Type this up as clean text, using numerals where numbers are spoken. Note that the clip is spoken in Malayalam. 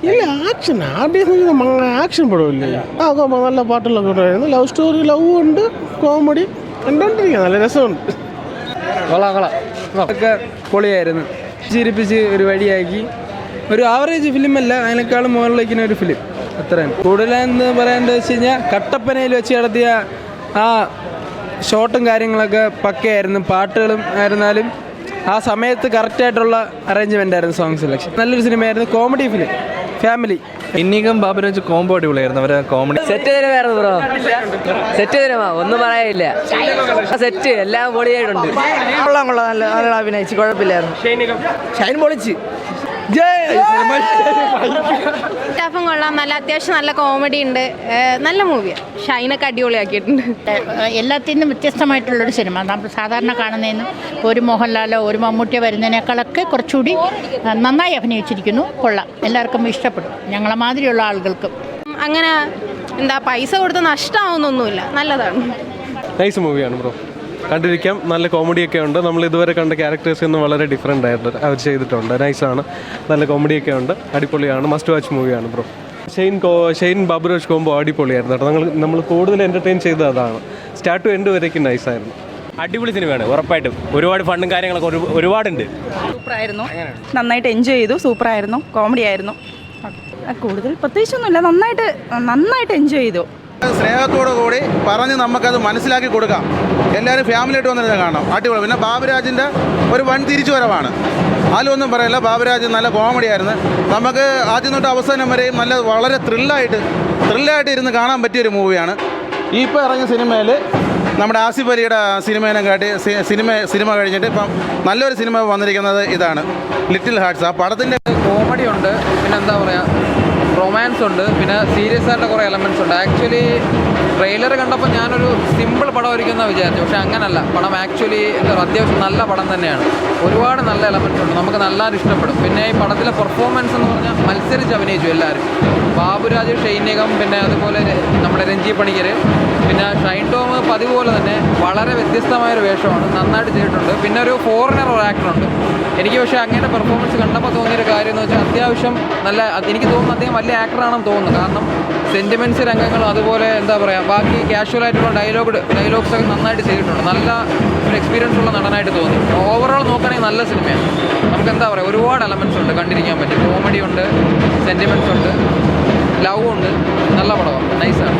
ഇല്ല ആക്ഷൻ ആക്ഷൻ പടമില്ലേ ആ നല്ല പാട്ടുകളൊക്കെ ഉണ്ടായിരുന്നു. ലവ് സ്റ്റോറി, ലവ് ഉണ്ട്, കോമഡി കണ്ടോണ്ടിരിക്കുക, നല്ല രസമുണ്ട്. ഒക്കെ പൊളിയായിരുന്നു. ചിരിപ്പിച്ച് ഒരു വഴിയാക്കി. ഒരു ആവറേജ് ഫിലിമല്ല, അതിനേക്കാളും മുകളിലേക്കുന്ന ഒരു ഫിലിം. അത്രയാണ്. കൂടുതലെന്ന് പറയാമെന്ന് വെച്ച് കഴിഞ്ഞാൽ കട്ടപ്പനയിൽ വെച്ച് നടത്തിയ ആ ഷോട്ടും കാര്യങ്ങളൊക്കെ പക്കയായിരുന്നു. പാട്ടുകളും ആയിരുന്നാലും ആ സമയത്ത് കറക്റ്റായിട്ടുള്ള അറേഞ്ച്മെൻ്റ് ആയിരുന്നു. സോങ് സെലക്ഷൻ നല്ലൊരു സിനിമയായിരുന്നു. Comedy film, family. ഇന്നീകം ബാബുരാജ് കോംബോ അടിപൊളിയായിരുന്നു. അവരെ കോമഡി സെറ്റ് തരുമായിരുന്നു ബ്രോ. സെറ്റ് തരുമാ, ഒന്നും പറയാനില്ല. സെറ്റ് എല്ലാം പൊളിയായിട്ടുണ്ട്. കൊള്ളാം, നല്ല അഭിനയിച്ച് കുഴപ്പമില്ലായിരുന്നു. ഷൈൻ പൊളിച്ച് സ്റ്റാഫും കൊള്ളാം, നല്ല അത്യാവശ്യം നല്ല കോമഡി ഉണ്ട്, നല്ല മൂവിയാണ്. ഷൈനൊക്കെ അടിപൊളിയാക്കിയിട്ടുണ്ട്. എല്ലാത്തിനും വ്യത്യസ്തമായിട്ടുള്ളൊരു സിനിമ. നമ്മൾ സാധാരണ കാണുന്നതിന് ഒരു മോഹൻലാലോ ഒരു മമ്മൂട്ടിയോ വരുന്നതിനേക്കാളൊക്കെ കുറച്ചുകൂടി നന്നായി അഭിനയിച്ചിരിക്കുന്നു. കൊള്ളാം, എല്ലാവർക്കും ഇഷ്ടപ്പെടും, ഞങ്ങളെ മാതിരിയുള്ള ആളുകൾക്കും. അങ്ങനെ എന്താ പൈസ കൊടുത്ത് നഷ്ടമാവുന്നൊന്നുമില്ല, നല്ലതാണ്. നൈസ് മൂവിയാണ് ബ്രോ, കണ്ടിരിക്കാം. നല്ല കോമഡിയൊക്കെ ഉണ്ട്. നമ്മൾ ഇതുവരെ കണ്ട ക്യാരക്ടേഴ്സ് ഒന്നും വളരെ ഡിഫറെൻ്റ് ആയിട്ട് അവർ ചെയ്തിട്ടുണ്ട്. നൈസാണ്, നല്ല കോമഡിയൊക്കെ ഉണ്ട്, അടിപൊളിയാണ്. മസ്റ്റ് വാച്ച് മൂവിയാണ് ബ്രോ. ഷെയ്ൻ ബാബുരാജ് കോംബോ അടിപൊളിയായിരുന്നു കേട്ടോ. നമ്മൾ കൂടുതൽ എൻ്റർടൈൻ ചെയ്തത് അതാണ്. സ്റ്റാർട്ട് ടു എൻഡ് വരേക്കും നൈസായിരുന്നു. അടിപൊളി സിനിമയാണ് ഉറപ്പായിട്ടും. ഒരുപാട് ഫണ്ടും കാര്യങ്ങളൊക്കെ ഒരുപാടുണ്ട്. സൂപ്പറായിരുന്നു, നന്നായിട്ട് എൻജോയ് ചെയ്തു. സൂപ്പറായിരുന്നു, കോമഡി ആയിരുന്നു. കൂടുതൽ പ്രത്യേകിച്ചൊന്നുമില്ല, നന്നായിട്ട് എൻജോയ് ചെയ്തു. സ്നേഹത്തോടു കൂടി പറഞ്ഞ് നമുക്കത് മനസ്സിലാക്കി കൊടുക്കാം. എല്ലാവരും ഫാമിലിയായിട്ട് വന്നിരുന്ന് കാണാം, അടിപൊളി. പിന്നെ ബാബുരാജിൻ്റെ ഒരു വൻ തിരിച്ചുവരവാണ്, അതിലൊന്നും പറയില്ല. ബാബുരാജ് നല്ല കോമഡി ആയിരുന്നു. നമുക്ക് ആദ്യം തൊട്ട് അവസാനം വരെയും വളരെ ത്രില്ലായിട്ട് ഇരുന്ന് കാണാൻ പറ്റിയൊരു മൂവിയാണ്. ഇപ്പോൾ ഇറങ്ങിയ സിനിമയിൽ നമ്മുടെ ആസിഫ് അലിയുടെ സിനിമേനെ കാട്ടി സിനിമ കഴിഞ്ഞിട്ട് ഇപ്പം നല്ലൊരു സിനിമ വന്നിരിക്കുന്നത് ഇതാണ്, ലിറ്റിൽ ഹാർട്ട്സ്. ആ പടത്തിൻ്റെ കോമഡി ഉണ്ട്, പിന്നെ എന്താ പറയുക, റൊമാൻസ് ഉണ്ട്, പിന്നെ സീരിയസ് ആയിട്ടുള്ള കുറേ എലമെൻറ്റ്സ് ഉണ്ട്. ആക്ച്വലി ട്രെയിലർ കണ്ടപ്പോൾ ഞാനൊരു സിമ്പിൾ പടമായിരിക്കും എന്നാണ് വിചാരിച്ചു. പക്ഷേ അങ്ങനല്ല, പടം ആക്ച്വലി എന്താ പറയുക, അത്യാവശ്യം നല്ല പടം തന്നെയാണ്. ഒരുപാട് നല്ല എലമെൻറ്റ്സ് ഉണ്ട്, നമുക്ക് നല്ലതായിട്ട് ഇഷ്ടപ്പെടും. പിന്നെ ഈ പടത്തിലെ പെർഫോമൻസ് എന്ന് പറഞ്ഞാൽ മത്സരിച്ച് അഭിനയിച്ചു എല്ലാവരും. ബാബുരാജ്, ഷൈനികം, പിന്നെ അതുപോലെ നമ്മുടെ രഞ്ജി പണിക്കർ, പിന്നെ ഷൈൻ ടോം പതിവ് പോലെ തന്നെ വളരെ വ്യത്യസ്തമായൊരു വേഷമാണ്, നന്നായിട്ട് ചെയ്തിട്ടുണ്ട്. പിന്നെ ഒരു ഫോറിനർ ഒരു ആക്ടറുണ്ട്. എനിക്ക് പക്ഷേ അങ്ങനെ പെർഫോമൻസ് കണ്ടപ്പോൾ തോന്നിയൊരു കാര്യം എന്ന് വെച്ചാൽ അത്യാവശ്യം നല്ല, എനിക്ക് തോന്നുന്നു അദ്ദേഹം വലിയ ആക്ടറാണെന്ന് തോന്നുന്നു. കാരണം സെൻറ്റിമെൻറ്റ്സ് രംഗങ്ങളും അതുപോലെ എന്താ പറയുക, ബാക്കി കാഷ്വലായിട്ടുള്ള ഡയലോഗ്സ് ഒക്കെ നന്നായിട്ട് ചെയ്തിട്ടുണ്ട്. നല്ല ഒരു എക്സ്പീരിയൻസ് ഉള്ള നടനായിട്ട് തോന്നി. ഓവറോൾ നോക്കുകയാണെങ്കിൽ നല്ല സിനിമയാണ്. നമുക്ക് എന്താ പറയുക, ഒരുപാട് എലമെൻറ്റ്സ് ഉണ്ട്, കണ്ടിരിക്കാൻ പറ്റും. കോമഡി ഉണ്ട്, സെൻറ്റിമെൻറ്റ്സ് ഉണ്ട്, ലവ് ഉണ്ട്, നല്ല പടമാണ്, നൈസാണ്.